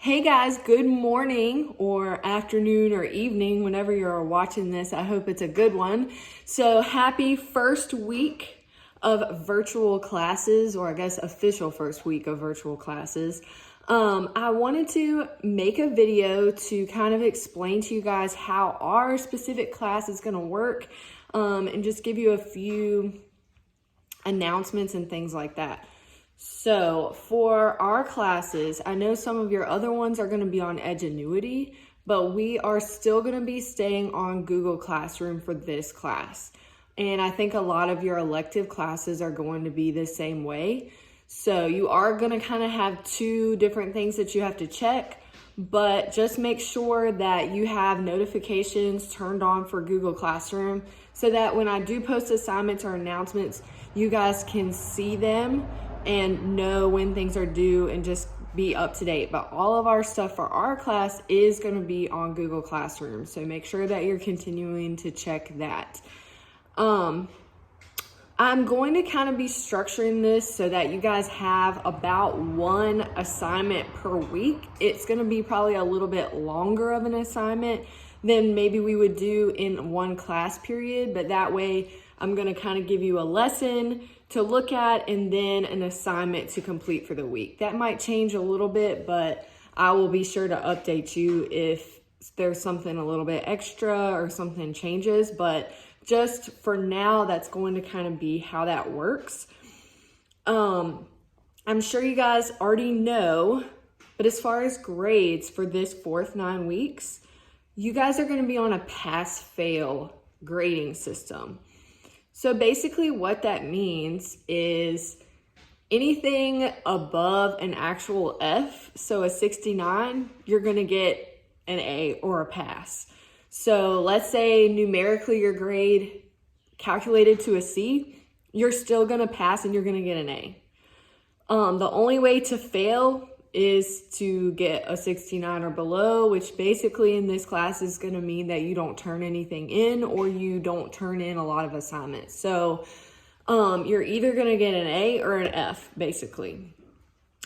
Hey guys, good morning or afternoon or evening, whenever you're watching this. I hope it's a good one. So happy first week of virtual classes, or I guess official first week of virtual classes. I wanted to make a video to kind of explain to you guys how our specific class is going to work, and just give you a few announcements and things like that. So for our classes, I know some of your other ones are going to be on Edgenuity, but we are still going to be staying on Google Classroom for this class. And I think a lot of your elective classes are going to be the same way. So you are going to kind of have two different things that you have to check, but just make sure that you have notifications turned on for Google Classroom so that when I do post assignments or announcements, you guys can see them and know when things are due and just be up to date. But all of our stuff for our class is going to be on Google Classroom. So make sure that you're continuing to check that. I'm going to kind of be structuring this so that you guys have about one assignment per week. It's going to be probably a little bit longer of an assignment than maybe we would do in one class period. But that way I'm going to kind of give you a lesson to look at and then an assignment to complete for the week. That might change a little bit, but I will be sure to update you if there's something a little bit extra or something changes. But just for now, that's going to kind of be how that works. I'm sure you guys already know, but as far as grades for this fourth 9 weeks, you guys are going to be on a pass-fail grading system. So basically what that means is anything above an actual F, so a 69, you're going to get an A or a pass. So let's say numerically your grade calculated to a C, you're still going to pass and you're going to get an A. The only way to fail is to get a 69 or below, which basically in this class is going to mean that you don't turn anything in or you don't turn in a lot of assignments. So you're either going to get an A or an F, basically.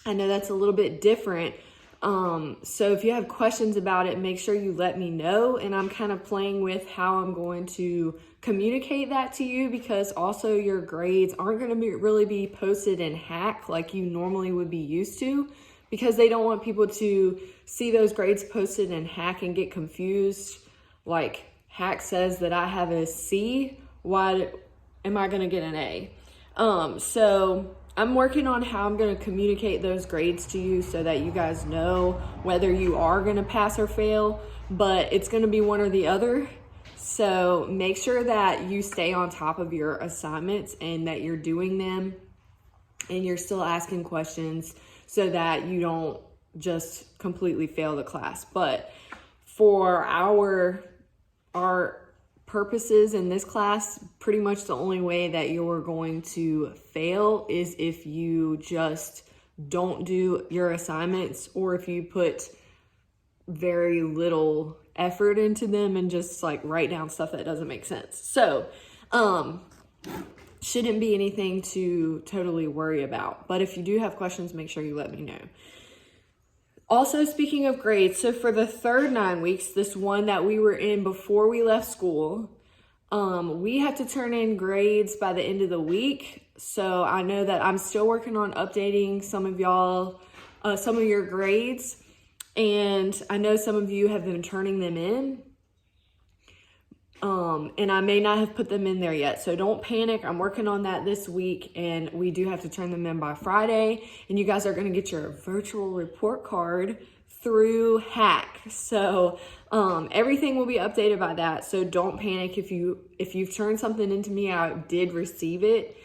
I know that's a little bit different. So if you have questions about it, make sure you let me know. And I'm kind of playing with how I'm going to communicate that to you, because also your grades aren't going to really be posted in Hack like you normally would be used to, because they don't want people to see those grades posted in Hack and get confused. Like, Hack says that I have a C, why am I going to get an A? So I'm working on how I'm going to communicate those grades to you so that you guys know whether you are going to pass or fail, but it's going to be one or the other. So make sure that you stay on top of your assignments and that you're doing them and you're still asking questions so that you don't just completely fail the class. But for our purposes in this class, pretty much the only way that you're going to fail is if you just don't do your assignments, or if you put very little effort into them and just like write down stuff that doesn't make sense. So shouldn't be anything to totally worry about. But if you do have questions, make sure you let me know. Also, speaking of grades, so for the third 9 weeks, this one that we were in before we left school, we have to turn in grades by the end of the week. So I know that I'm still working on updating some of y'all, some of your grades. And I know some of you have been turning them in. And I may not have put them in there yet. So don't panic. I'm working on that this week, and we do have to turn them in by Friday. And you guys are going to get your virtual report card through Hack. So everything will be updated by that. So don't panic if you've turned something into me. I did receive it.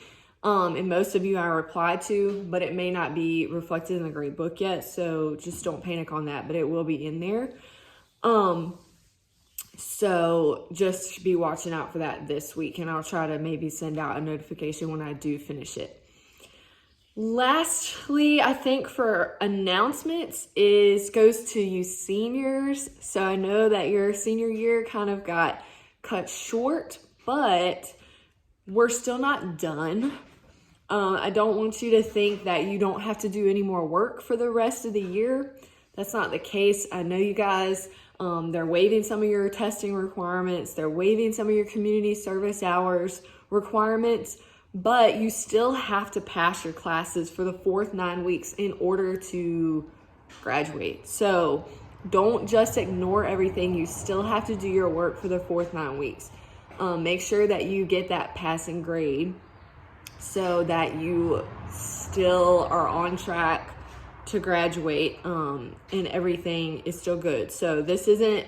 And most of you I replied to, but it may not be reflected in the grade book yet. So just don't panic on that, but it will be in there. So just be watching out for that this week, and I'll try to maybe send out a notification when I do finish it. Lastly, I think for announcements goes to you seniors. So I know that your senior year kind of got cut short, but we're still not done. I don't want you to think that you don't have to do any more work for the rest of the year. That's not the case. I know you guys, they're waiving some of your testing requirements. They're waiving some of your community service hours requirements, but you still have to pass your classes for the fourth 9 weeks in order to graduate. So don't just ignore everything. You still have to do your work for the fourth 9 weeks. Make sure that you get that passing grade so that you still are on track to graduate, and everything is still good. So this isn't,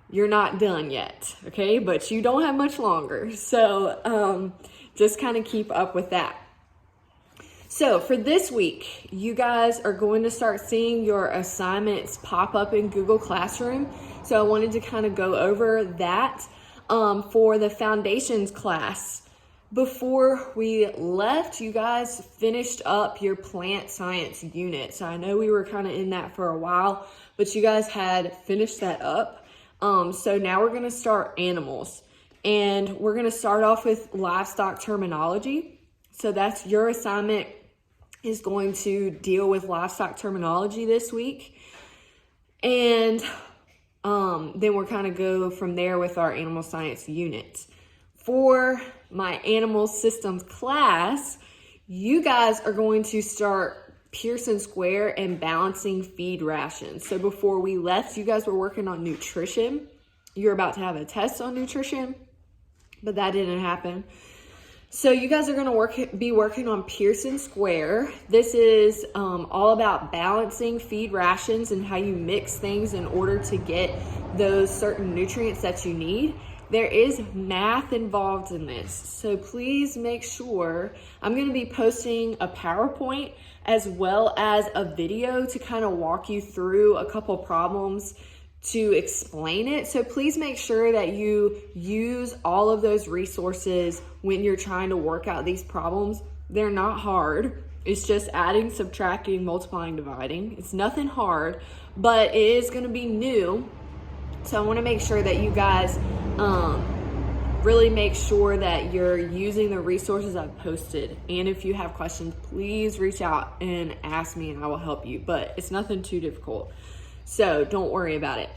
you're not done yet, okay? But you don't have much longer. So just kind of keep up with that. So for this week, you guys are going to start seeing your assignments pop up in Google Classroom. So I wanted to kind of go over that for the foundations class. Before we left, you guys finished up your plant science unit. So I know we were kind of in that for a while, but you guys had finished that up. So now we're going to start animals, and we're going to start off with livestock terminology. So that's your assignment, is going to deal with livestock terminology this week. And then we're kind of go from there with our animal science units. For my animal systems class, you guys are going to start Pearson Square and balancing feed rations. So before we left, you guys were working on nutrition. You're about to have a test on nutrition, but that didn't happen. So you guys are going to be working on Pearson Square. This is all about balancing feed rations and how you mix things in order to get those certain nutrients that you need. There is math involved in this, so please make sure. I'm going to be posting a PowerPoint as well as a video to kind of walk you through a couple problems to explain it. So please make sure that you use all of those resources when you're trying to work out these problems. They're not hard. It's just adding, subtracting, multiplying, dividing. It's nothing hard, but it is going to be new. So I want to make sure that you guys really make sure that you're using the resources I've posted. And if you have questions, please reach out and ask me and I will help you. But it's nothing too difficult. So don't worry about it.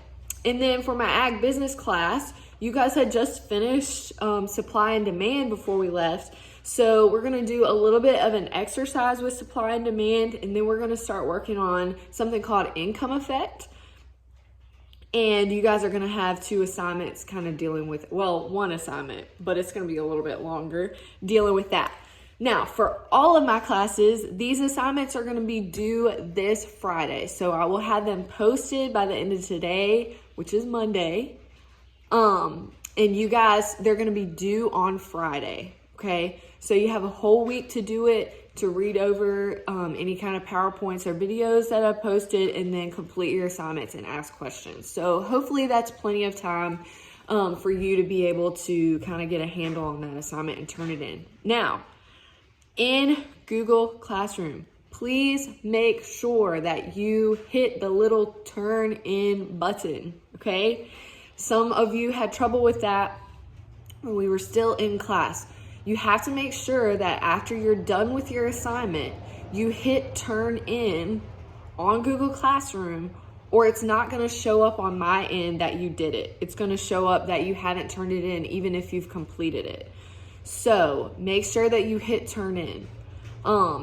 And then for my ag business class, you guys had just finished supply and demand before we left. So we're going to do a little bit of an exercise with supply and demand. And then we're going to start working on something called income effect. And you guys are going to have 2 assignments kind of dealing with, well, 1 assignment, but it's going to be a little bit longer dealing with that. Now, for all of my classes, these assignments are going to be due this Friday. So I will have them posted by the end of today, which is Monday. And you guys, they're going to be due on Friday. Okay. So you have a whole week to do it, to read over any kind of PowerPoints or videos that I posted, and then complete your assignments and ask questions. So hopefully that's plenty of time for you to be able to kind of get a handle on that assignment and turn it in. Now, in Google Classroom, please make sure that you hit the little turn in button, okay? Some of you had trouble with that when we were still in class. You have to make sure that after you're done with your assignment, you hit turn in on Google Classroom, or it's not going to show up on my end that you did it. It's going to show up that you haven't turned it in even if you've completed it. So make sure that you hit turn in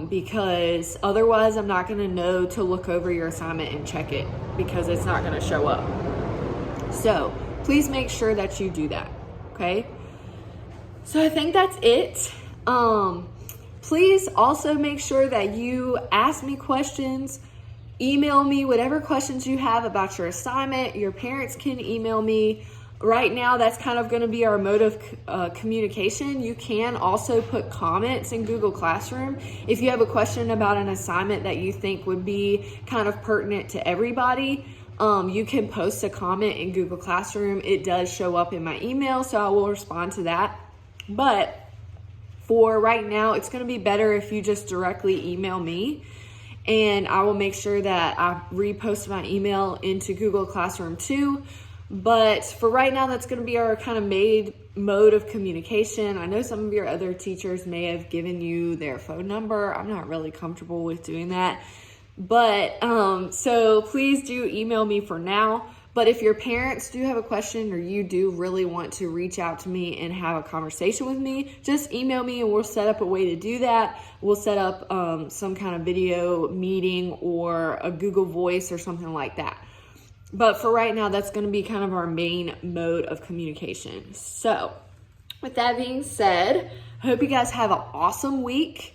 because otherwise I'm not going to know to look over your assignment and check it because it's not going to show up. So please make sure that you do that, okay? So I think that's it. Please also make sure that you ask me questions, email me whatever questions you have about your assignment. Your parents can email me. Right now, that's kind of going to be our mode of communication. You can also put comments in Google Classroom. If you have a question about an assignment that you think would be kind of pertinent to everybody, you can post a comment in Google Classroom. It does show up in my email, so I will respond to that. But for right now, it's going to be better if you just directly email me, and I will make sure that I repost my email into Google Classroom too. But for right now, that's going to be our kind of mode of communication. I know some of your other teachers may have given you their phone number. I'm not really comfortable with doing that. But so please do email me for now. But if your parents do have a question or you do really want to reach out to me and have a conversation with me, just email me and we'll set up a way to do that. We'll set up some kind of video meeting or a Google Voice or something like that. But for right now, that's going to be kind of our main mode of communication. So with that being said, I hope you guys have an awesome week.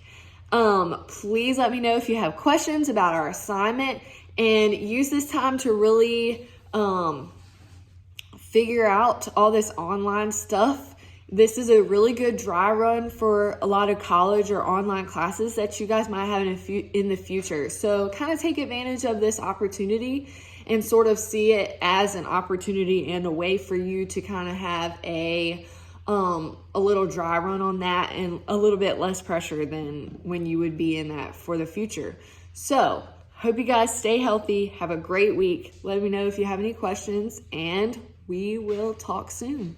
Please let me know if you have questions about our assignment, and use this time to really figure out all this online stuff. This is a really good dry run for a lot of college or online classes that you guys might have in the future. So kind of take advantage of this opportunity and sort of see it as an opportunity and a way for you to kind of have a little dry run on that and a little bit less pressure than when you would be in that for the future. So hope you guys stay healthy. Have a great week. Let me know if you have any questions, and we will talk soon.